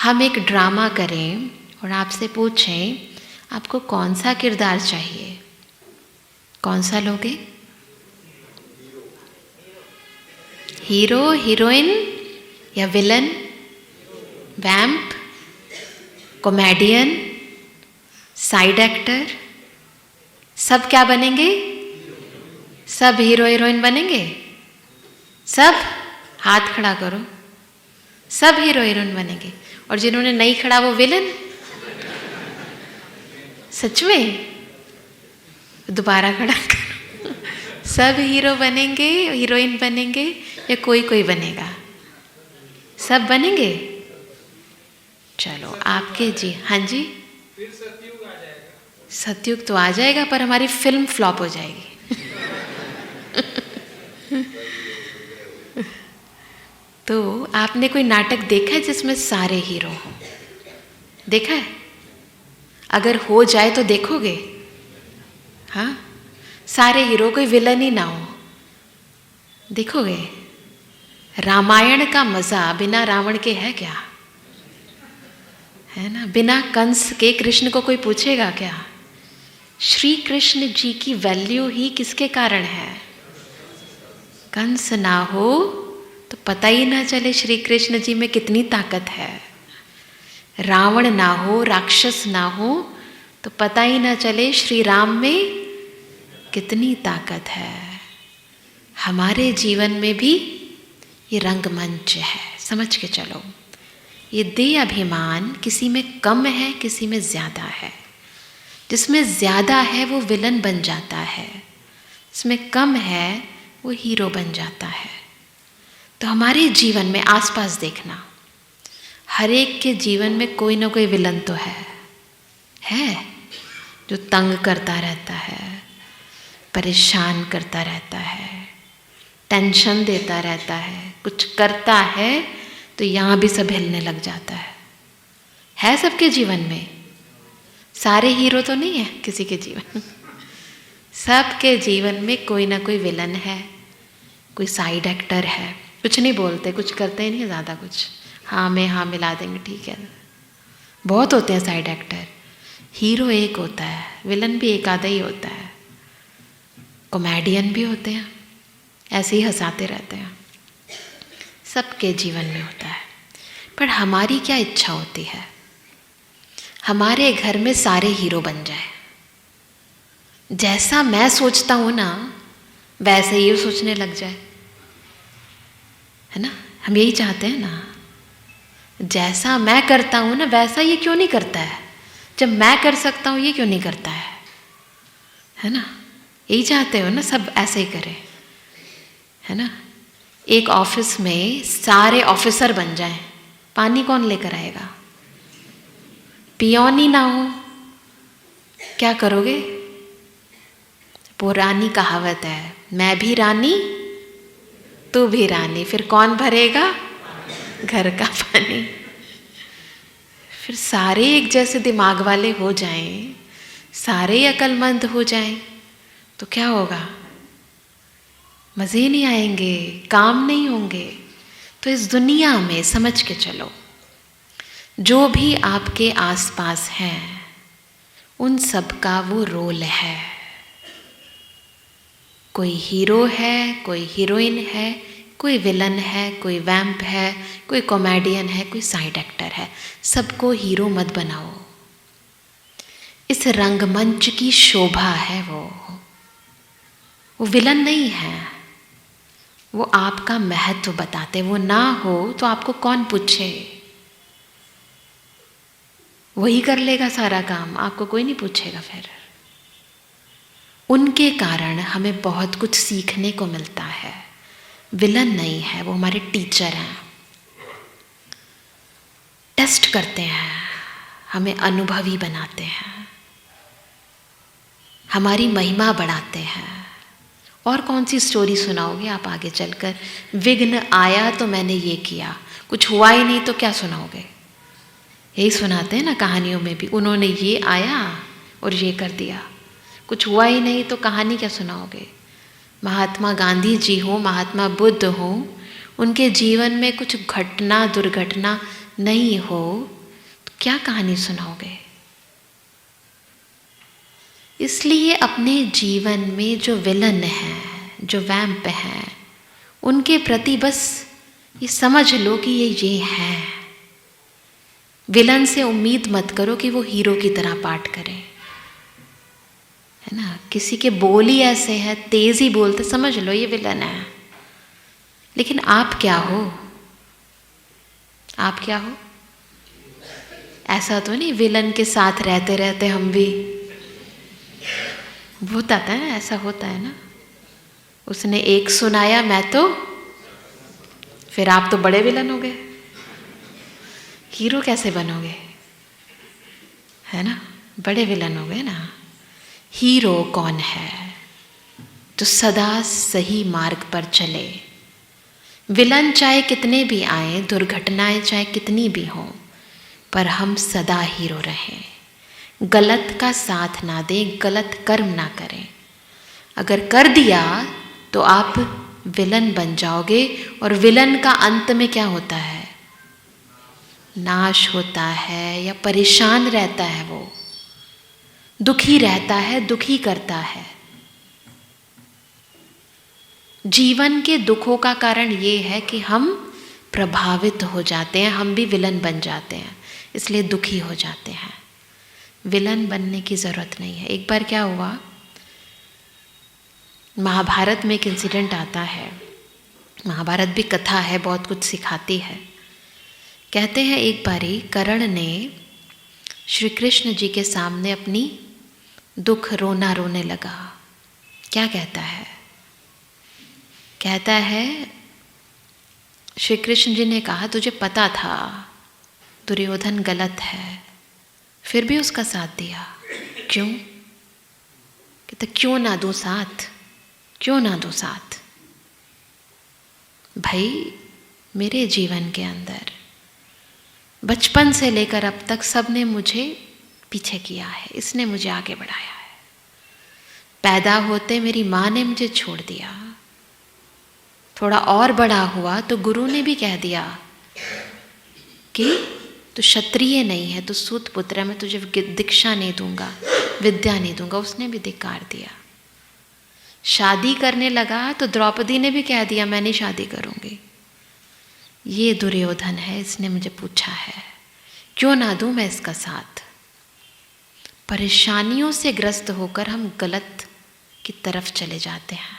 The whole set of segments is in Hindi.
हम एक ड्रामा करें और आपसे पूछें आपको कौन सा किरदार चाहिए, कौन सा लोगे? हीरो, हीरोइन या विलन, वैम्प, कॉमेडियन, साइड एक्टर? सब क्या बनेंगे? सब हीरो हीरोइन बनेंगे? सब हाथ खड़ा करो। सब हीरो हीरोइन बनेंगे और जिन्होंने नहीं खड़ा वो विलन? सच में? दोबारा खड़ा करो। सब हीरो बनेंगे, हीरोइन बनेंगे या कोई कोई बनेगा? सब बनेंगे? चलो आपके जी। हाँ जी, फिर सतयुग आ जाएगा। सतयुग तो आ जाएगा पर हमारी फिल्म फ्लॉप हो जाएगी। तो आपने कोई नाटक देखा है जिसमें सारे हीरो हों? देखा है? अगर हो जाए तो देखोगे? हाँ, सारे हीरो, कोई विलन ही ना हो, देखोगे? रामायण का मजा बिना रावण के है क्या? है ना? बिना कंस के कृष्ण को कोई पूछेगा क्या? श्री कृष्ण जी की वैल्यू ही किसके कारण है? कंस ना हो तो पता ही ना चले श्री कृष्ण जी में कितनी ताकत है। रावण ना हो, राक्षस ना हो तो पता ही ना चले श्री राम में कितनी ताकत है। हमारे जीवन में भी ये रंगमंच है, समझ के चलो। ये देह अभिमान किसी में कम है, किसी में ज़्यादा है। जिसमें ज़्यादा है वो विलन बन जाता है, जिसमें कम है वो हीरो बन जाता है। तो हमारे जीवन में आसपास देखना, हर एक के जीवन में कोई ना कोई विलन तो है जो तंग करता रहता है, परेशान करता रहता है, टेंशन देता रहता है, कुछ करता है तो यहाँ भी सब हिलने लग जाता है सबके जीवन में। सारे हीरो तो नहीं है किसी के जीवन। सबके जीवन में कोई ना कोई विलन है, कोई साइड एक्टर है। कुछ नहीं बोलते, कुछ करते ही नहीं ज़्यादा कुछ, हाँ में हाँ मिला देंगे, ठीक है। बहुत होते हैं साइड एक्टर, हीरो एक होता है, विलन भी एक आधा ही होता है, कॉमेडियन भी होते हैं, ऐसे ही हंसाते रहते हैं। सबके जीवन में होता है। पर हमारी क्या इच्छा होती है? हमारे घर में सारे हीरो बन जाए। जैसा मैं सोचता हूँ ना वैसे ही वो सोचने लग जाए, है ना? हम यही चाहते हैं ना। जैसा मैं करता हूँ ना वैसा ये क्यों नहीं करता है? जब मैं कर सकता हूँ ये क्यों नहीं करता है ना? यही चाहते हो ना सब ऐसे ही करें, है ना? एक ऑफिस में सारे ऑफिसर बन जाएं, पानी कौन लेकर आएगा? पियोन ही ना हो, क्या करोगे? पुरानी कहावत है, मैं भी रानी तू भी रानी, फिर कौन भरेगा घर का पानी? फिर सारे एक जैसे दिमाग वाले हो जाएं, सारे अक्लमंद हो जाएं तो क्या होगा? मज़े नहीं आएंगे, काम नहीं होंगे। तो इस दुनिया में समझ के चलो, जो भी आपके आसपास हैं उन सब का वो रोल है। कोई हीरो है, कोई हीरोइन है, कोई विलन है, कोई वैम्प है, कोई कॉमेडियन है, कोई साइड एक्टर है। सबको हीरो मत बनाओ। इस रंगमंच की शोभा है वो विलन नहीं है, वो आपका महत्व बताते। वो ना हो तो आपको कौन पूछे? वही कर लेगा सारा काम, आपको कोई नहीं पूछेगा। फिर उनके कारण हमें बहुत कुछ सीखने को मिलता है। विलन नहीं है, वो हमारे टीचर हैं, टेस्ट करते हैं, हमें अनुभवी बनाते हैं, हमारी महिमा बढ़ाते हैं। और कौन सी स्टोरी सुनाओगे आप आगे चलकर? विघ्न आया तो मैंने ये किया, कुछ हुआ ही नहीं तो क्या सुनाओगे? यही सुनाते हैं ना कहानियों में भी, उन्होंने ये आया और ये कर दिया। कुछ हुआ ही नहीं तो कहानी क्या सुनाओगे? महात्मा गांधी जी हो, महात्मा बुद्ध हो, उनके जीवन में कुछ घटना दुर्घटना नहीं हो क्या कहानी सुनाओगे? इसलिए अपने जीवन में जो विलन है, जो वैम्प है, उनके प्रति बस ये समझ लो कि ये है। विलन से उम्मीद मत करो कि वो हीरो की तरह पाठ करे, है ना। किसी के बोल ही ऐसे हैं, तेज ही बोलते, समझ लो ये विलन है। लेकिन आप क्या हो? आप क्या हो? ऐसा तो नहीं विलन के साथ रहते रहते हम भी, होता है ना, ऐसा होता है ना। उसने एक सुनाया, मैं तो, फिर आप तो बड़े विलन हो गए। हीरो कैसे बनोगे, है ना? बड़े विलन हो गए ना। हीरो कौन है? जो सदा सही मार्ग पर चले। विलन चाहे कितने भी आए, दुर्घटनाएं चाहे कितनी भी हों, पर हम सदा हीरो रहें। गलत का साथ ना दें, गलत कर्म ना करें। अगर कर दिया तो आप विलन बन जाओगे, और विलन का अंत में क्या होता है? नाश होता है, या परेशान रहता है, वो दुखी रहता है, दुखी करता है। जीवन के दुखों का कारण ये है कि हम प्रभावित हो जाते हैं, हम भी विलन बन जाते हैं, इसलिए दुखी हो जाते हैं। विलन बनने की ज़रूरत नहीं है। एक बार क्या हुआ, महाभारत में एक इंसिडेंट आता है। महाभारत भी कथा है, बहुत कुछ सिखाती है। कहते हैं एक बारी कर्ण ने श्री कृष्ण जी के सामने अपनी दुख रोना रोने लगा। क्या कहता है? कहता है श्री कृष्ण जी ने कहा, तुझे पता था दुर्योधन गलत है, फिर भी उसका साथ दिया, क्यों? कहते क्यों ना दूं साथ, क्यों ना दूं साथ। भाई मेरे जीवन के अंदर बचपन से लेकर अब तक सबने मुझे पीछे किया है, इसने मुझे आगे बढ़ाया है। पैदा होते मेरी माँ ने मुझे छोड़ दिया, थोड़ा और बड़ा हुआ तो गुरु ने भी कह दिया कि तू क्षत्रिय नहीं है, तू सूत पुत्र है, मैं तुझे दीक्षा नहीं दूंगा, विद्या नहीं दूंगा, उसने भी धिक्कार दिया। शादी करने लगा तो द्रौपदी ने भी कह दिया मैं नहीं शादी करूंगी। ये दुर्योधन है, इसने मुझे पूछा है, क्यों ना दूं मैं इसका साथ। परेशानियों से ग्रस्त होकर हम गलत की तरफ चले जाते हैं।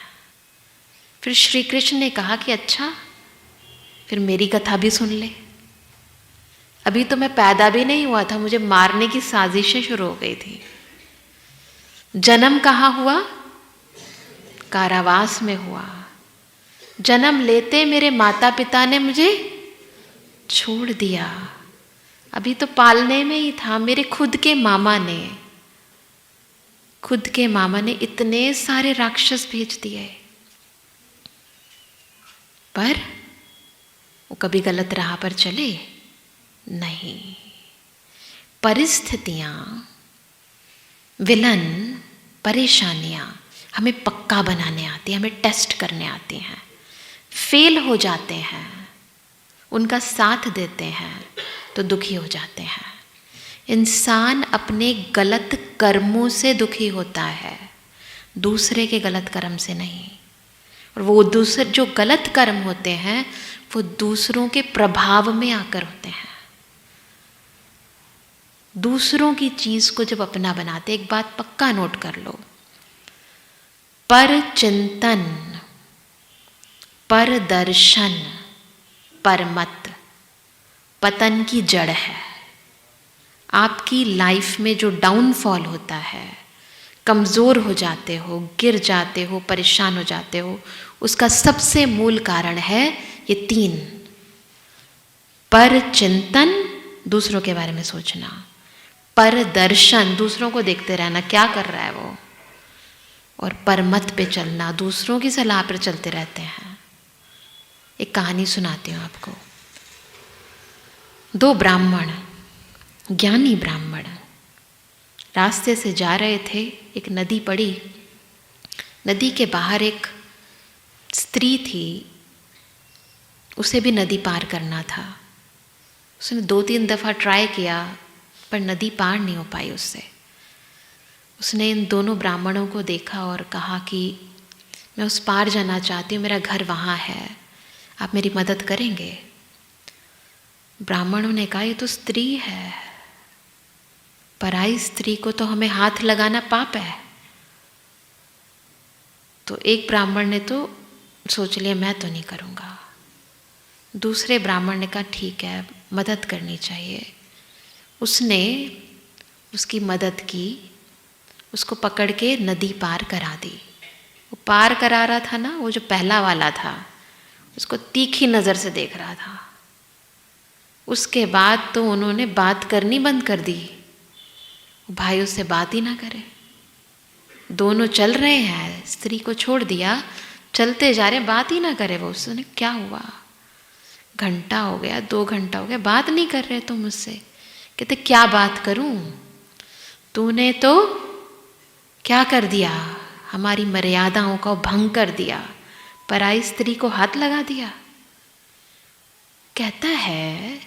फिर श्री कृष्ण ने कहा कि अच्छा, फिर मेरी कथा भी सुन ले। अभी तो मैं पैदा भी नहीं हुआ था, मुझे मारने की साजिशें शुरू हो गई थी। जन्म कहाँ हुआ? कारावास में हुआ। जन्म लेते मेरे माता पिता ने मुझे छोड़ दिया। अभी तो पालने में ही था। मेरे खुद के मामा ने इतने सारे राक्षस भेज दिए, पर वो कभी गलत राह पर चले नहीं। परिस्थितियां, विलन, परेशानियां हमें पक्का बनाने आती हैं, हमें टेस्ट करने आती हैं। फेल हो जाते हैं, उनका साथ देते हैं तो दुखी हो जाते हैं। इंसान अपने गलत कर्मों से दुखी होता है, दूसरे के गलत कर्म से नहीं। और वो दूसरे जो गलत कर्म होते हैं वो दूसरों के प्रभाव में आकर होते हैं। दूसरों की चीज को जब अपना बनाते, एक बात पक्का नोट कर लो, पर चिंतन, पर दर्शन, पर मत पतन की जड़ है। आपकी लाइफ में जो डाउनफॉल होता है, कमज़ोर हो जाते हो, गिर जाते हो, परेशान हो जाते हो, उसका सबसे मूल कारण है ये तीन। पर चिंतन, दूसरों के बारे में सोचना, पर दर्शन, दूसरों को देखते रहना क्या कर रहा है वो, और परमत पे चलना, दूसरों की सलाह पर चलते रहते हैं। एक कहानी सुनाती हूँ आपको। दो ब्राह्मण, ज्ञानी ब्राह्मण, रास्ते से जा रहे थे। एक नदी पड़ी, नदी के बाहर एक स्त्री थी, उसे भी नदी पार करना था। उसने 2-3 दफ़ा ट्राई किया, पर नदी पार नहीं हो पाई उससे। उसने इन दोनों ब्राह्मणों को देखा और कहा कि मैं उस पार जाना चाहती हूँ, मेरा घर वहाँ है, आप मेरी मदद करेंगे? ब्राह्मणों ने कहा ये तो स्त्री है, पराई स्त्री को तो हमें हाथ लगाना पाप है। तो एक ब्राह्मण ने तो सोच लिया मैं तो नहीं करूँगा। दूसरे ब्राह्मण ने कहा ठीक है, मदद करनी चाहिए। उसने उसकी मदद की, उसको पकड़ के नदी पार करा दी। वो पार करा रहा था ना, वो जो पहला वाला था उसको तीखी नज़र से देख रहा था। उसके बाद तो उन्होंने बात करनी बंद कर दी, भाई उससे बात ही ना करे। दोनों चल रहे हैं, स्त्री को छोड़ दिया, चलते जा रहे, बात ही ना करे वो उसने। क्या हुआ? घंटा हो गया, 2 घंटा हो गया, बात नहीं कर रहे तुम मुझसे। कहते क्या बात करूं, तूने तो क्या कर दिया, हमारी मर्यादाओं का भंग कर दिया, पराई स्त्री को हाथ लगा दिया। कहता है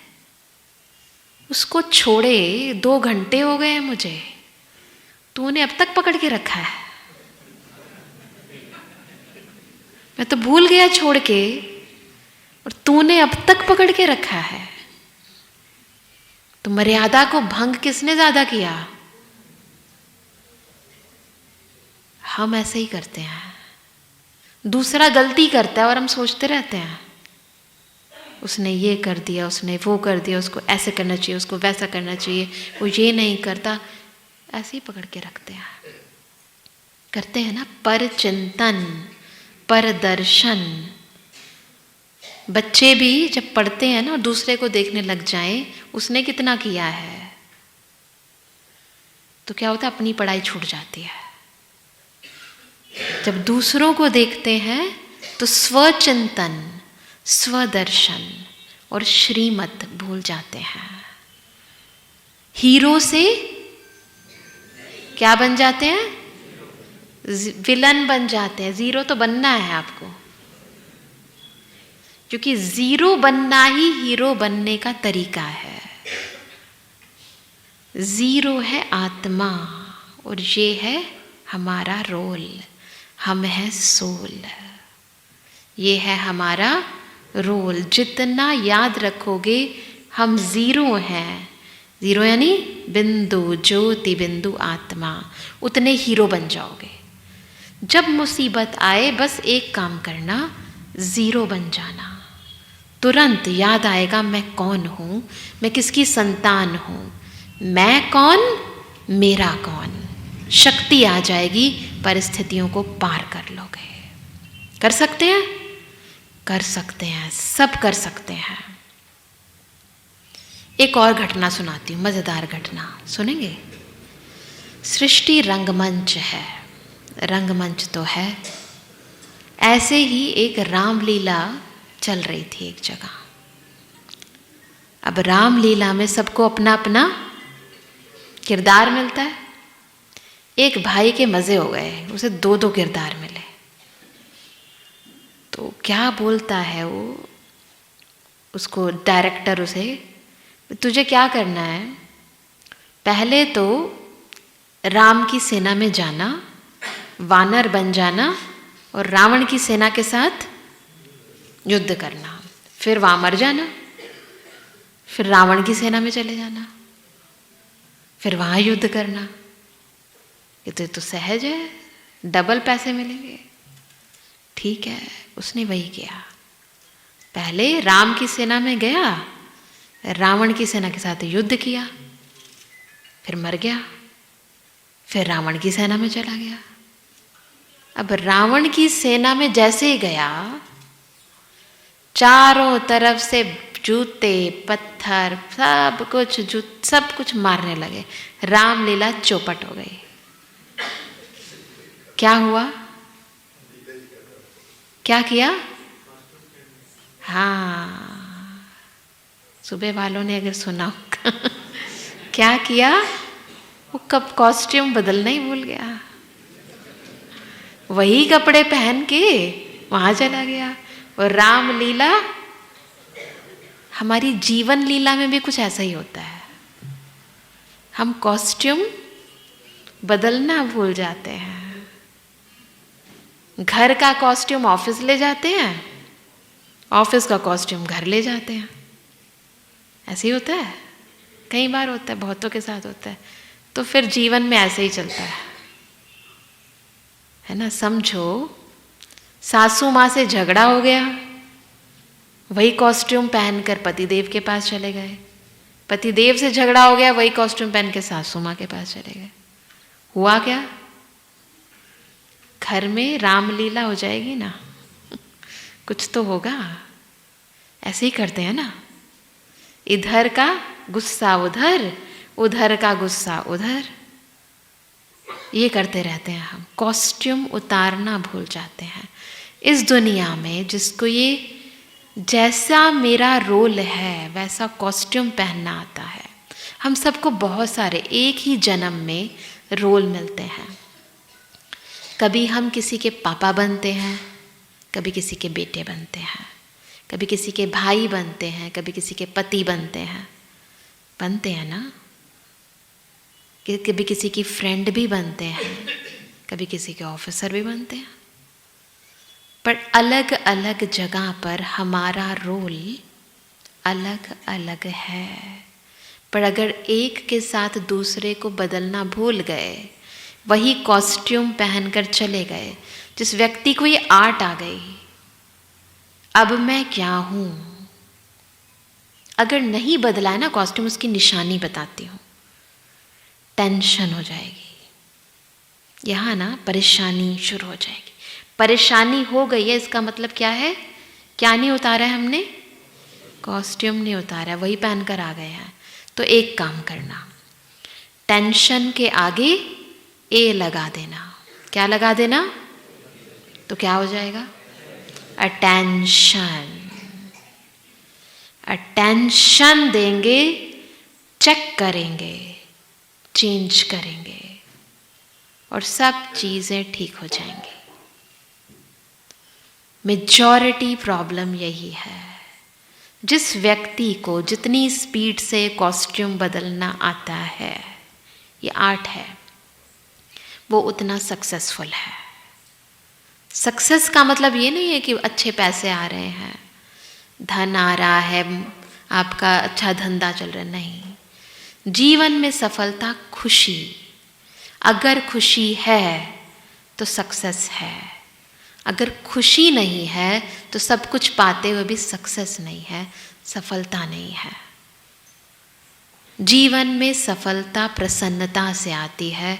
उसको छोड़े 2 घंटे हो गए हैं मुझे, तूने अब तक पकड़ के रखा है। मैं तो भूल गया छोड़ के, और तूने अब तक पकड़ के रखा है। तो मर्यादा को भंग किसने ज्यादा किया? हम ऐसे ही करते हैं। दूसरा गलती करता है और हम सोचते रहते हैं उसने ये कर दिया, उसने वो कर दिया, उसको ऐसे करना चाहिए, उसको वैसा करना चाहिए, वो ये नहीं करता, ऐसे ही पकड़ के रखते हैं। करते हैं ना पर चिंतन, पर दर्शन। बच्चे भी जब पढ़ते हैं ना और दूसरे को देखने लग जाएं, उसने कितना किया है, तो क्या होता है, अपनी पढ़ाई छूट जाती है। जब दूसरों को देखते हैं तो स्वचिंतन, स्वदर्शन और श्रीमत भूल जाते हैं। हीरो से क्या बन जाते हैं? विलन बन जाते हैं। जीरो तो बनना है आपको, क्योंकि जीरो बनना ही हीरो बनने का तरीका है। जीरो है आत्मा और ये है हमारा रोल, हम हैं सोल। ये है हमारा रोल। जितना याद रखोगे हम जीरो हैं, जीरो यानी बिंदु, ज्योति बिंदु आत्मा, उतने हीरो बन जाओगे। जब मुसीबत आए बस एक काम करना, जीरो बन जाना। तुरंत याद आएगा मैं कौन हूँ, मैं किसकी संतान हूँ, मैं कौन, मेरा कौन। शक्ति आ जाएगी, परिस्थितियों को पार कर लोगे। कर सकते हैं? कर सकते हैं, सब कर सकते हैं। एक और घटना सुनाती हूँ, मजेदार घटना, सुनेंगे? सृष्टि रंगमंच है, रंगमंच तो है। ऐसे ही एक रामलीला चल रही थी एक जगह। अब रामलीला में सबको अपना अपना किरदार मिलता है। एक भाई के मजे हो गए, उसे 2-2 किरदार मिले। तो क्या बोलता है वो, उसको डायरेक्टर उसे, तुझे क्या करना है, पहले तो राम की सेना में जाना, वानर बन जाना और रावण की सेना के साथ युद्ध करना, फिर वहाँ मर जाना, फिर रावण की सेना में चले जाना, फिर वहाँ युद्ध करना। ये तो सहज है, डबल पैसे मिलेंगे। ठीक है, उसने वही किया। पहले राम की सेना में गया, रावण की सेना के साथ युद्ध किया, फिर मर गया, फिर रावण की सेना में चला गया। अब रावण की सेना में जैसे ही गया, चारों तरफ से जूते पत्थर सब कुछ मारने लगे। रामलीला चौपट हो गई। क्या हुआ? क्या किया? हाँ, सुबह वालों ने अगर सुना होगा क्या किया? वो कब कॉस्ट्यूम बदलना ही भूल गया, वही कपड़े पहन के वहां चला गया। और रामलीला, हमारी जीवन लीला में भी कुछ ऐसा ही होता है। हम कॉस्ट्यूम बदलना भूल जाते हैं। घर का कॉस्ट्यूम ऑफिस ले जाते हैं, ऑफिस का कॉस्ट्यूम घर ले जाते हैं। ऐसे ही होता है, कई बार होता है, बहुतों के साथ होता है। तो फिर जीवन में ऐसे ही चलता है ना। समझो सासू माँ से झगड़ा हो गया, वही कॉस्ट्यूम पहनकर पतिदेव के पास चले गए। पतिदेव से झगड़ा हो गया, वही कॉस्ट्यूम पहन के सासू माँ के पास चले गए। हुआ क्या? घर में रामलीला हो जाएगी ना। कुछ तो होगा। ऐसे ही करते हैं ना, इधर का गुस्सा उधर, उधर का गुस्सा उधर, ये करते रहते हैं हम। कॉस्ट्यूम उतारना भूल जाते हैं इस दुनिया में। जिसको ये जैसा मेरा रोल है वैसा कॉस्ट्यूम पहनना आता है। हम सबको बहुत सारे एक ही जन्म में रोल मिलते हैं। कभी हम किसी के पापा बनते हैं, कभी किसी के बेटे बनते हैं, कभी किसी के भाई बनते हैं, कभी किसी के पति बनते हैं ना। कभी किसी की फ्रेंड भी बनते हैं, कभी किसी के ऑफिसर भी बनते हैं। पर अलग अलग जगह पर हमारा रोल अलग अलग है। पर अगर एक के साथ दूसरे को बदलना भूल गए, वही कॉस्ट्यूम पहनकर चले गए, जिस व्यक्ति को ये आर्ट आ गई, अब मैं क्या हूं, अगर नहीं बदला है ना कॉस्ट्यूम, उसकी निशानी बताती हूं। टेंशन हो जाएगी यहां ना, परेशानी शुरू हो जाएगी। परेशानी हो गई है, इसका मतलब क्या है? क्या नहीं उतारा है हमने? कॉस्ट्यूम नहीं उतारा, वही पहनकर आ गए हैं। तो एक काम करना, टेंशन के आगे ए लगा देना। क्या लगा देना? तो क्या हो जाएगा? अटेंशन। अटेंशन देंगे, चेक करेंगे, चेंज करेंगे और सब चीजें ठीक हो जाएंगी। मेजॉरिटी प्रॉब्लम यही है। जिस व्यक्ति को जितनी स्पीड से कॉस्ट्यूम बदलना आता है, ये आर्ट है, वो उतना सक्सेसफुल है। सक्सेस का मतलब ये नहीं है कि अच्छे पैसे आ रहे हैं, धन आ रहा है, आपका अच्छा धंधा चल रहा है, नहीं। जीवन में सफलता खुशी, अगर खुशी है तो सक्सेस है। अगर खुशी नहीं है तो सब कुछ पाते हुए भी सक्सेस नहीं है, सफलता नहीं है। जीवन में सफलता प्रसन्नता से आती है,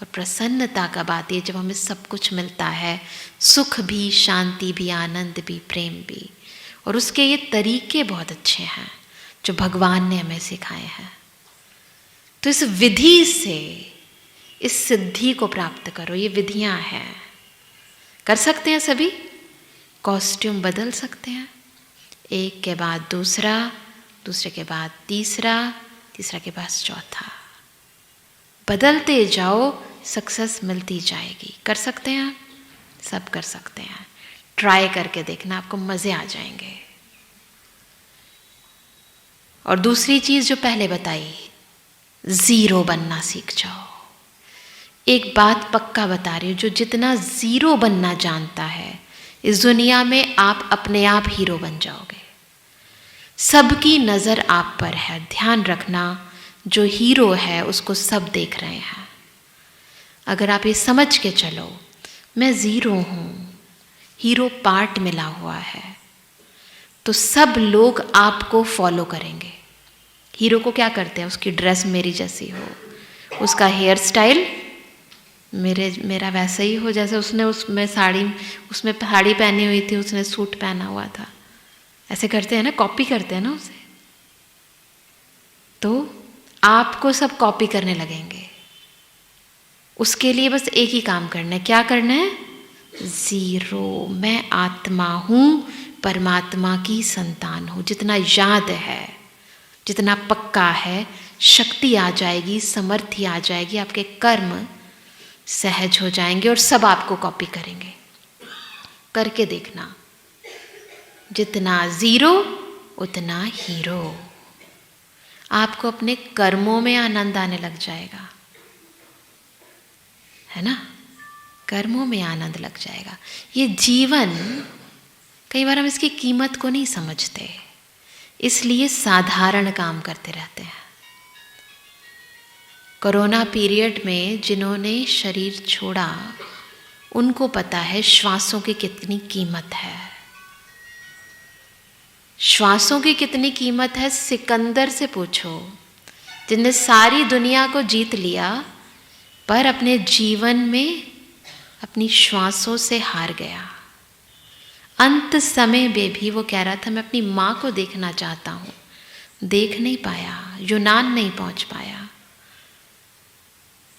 और प्रसन्नता कब आती है? जब हमें सब कुछ मिलता है, सुख भी, शांति भी, आनंद भी, प्रेम भी। और उसके ये तरीके बहुत अच्छे हैं जो भगवान ने हमें सिखाए हैं। तो इस विधि से इस सिद्धि को प्राप्त करो। ये विधियां हैं, कर सकते हैं सभी। कॉस्ट्यूम बदल सकते हैं, एक के बाद दूसरा, दूसरे के बाद तीसरा, तीसरा के बाद चौथा। बदलते जाओ, सक्सेस मिलती जाएगी। कर सकते हैं, सब कर सकते हैं। ट्राई करके देखना, आपको मज़े आ जाएंगे। और दूसरी चीज़ जो पहले बताई, ज़ीरो बनना सीख जाओ। एक बात पक्का बता रही हूँ, जो जितना ज़ीरो बनना जानता है, इस दुनिया में आप अपने आप हीरो बन जाओगे। सबकी नज़र आप पर है, ध्यान रखना। जो हीरो है उसको सब देख रहे हैं। अगर आप ये समझ के चलो, मैं ज़ीरो हूँ, हीरो पार्ट मिला हुआ है, तो सब लोग आपको फॉलो करेंगे। हीरो को क्या करते हैं? उसकी ड्रेस मेरी जैसी हो, उसका हेयर स्टाइल मेरा वैसा ही हो, जैसे उसमें साड़ी पहनी हुई थी, उसने सूट पहना हुआ था। ऐसे करते हैं ना, कॉपी करते हैं ना उसे। तो आपको सब कॉपी करने लगेंगे। उसके लिए बस एक ही काम करना है। क्या करना है? ज़ीरो। मैं आत्मा हूँ, परमात्मा की संतान हूँ। जितना याद है, जितना पक्का है, शक्ति आ जाएगी, समर्थी आ जाएगी, आपके कर्म सहज हो जाएंगे और सब आपको कॉपी करेंगे। करके देखना। जितना ज़ीरो उतना हीरो। आपको अपने कर्मों में आनंद आने लग जाएगा, है ना? कर्मों में आनंद लग जाएगा। ये जीवन, कई बार हम इसकी कीमत को नहीं समझते, इसलिए साधारण काम करते रहते हैं। कोरोना पीरियड में जिन्होंने शरीर छोड़ा उनको पता है श्वासों की कितनी कीमत है। श्वासों की कितनी कीमत है सिकंदर से पूछो, जिसने सारी दुनिया को जीत लिया पर अपने जीवन में अपनी श्वासों से हार गया। अंत समय में भी वो कह रहा था मैं अपनी माँ को देखना चाहता हूँ, देख नहीं पाया, यूनान नहीं पहुँच पाया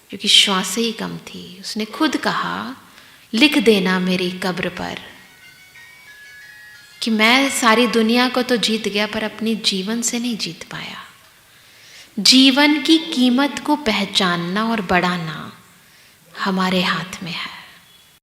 क्योंकि श्वासें ही कम थी। उसने खुद कहा लिख देना मेरी कब्र पर कि मैं सारी दुनिया को तो जीत गया पर अपनी जीवन से नहीं जीत पाया। जीवन की कीमत को पहचानना और बढ़ाना हमारे हाथ में है।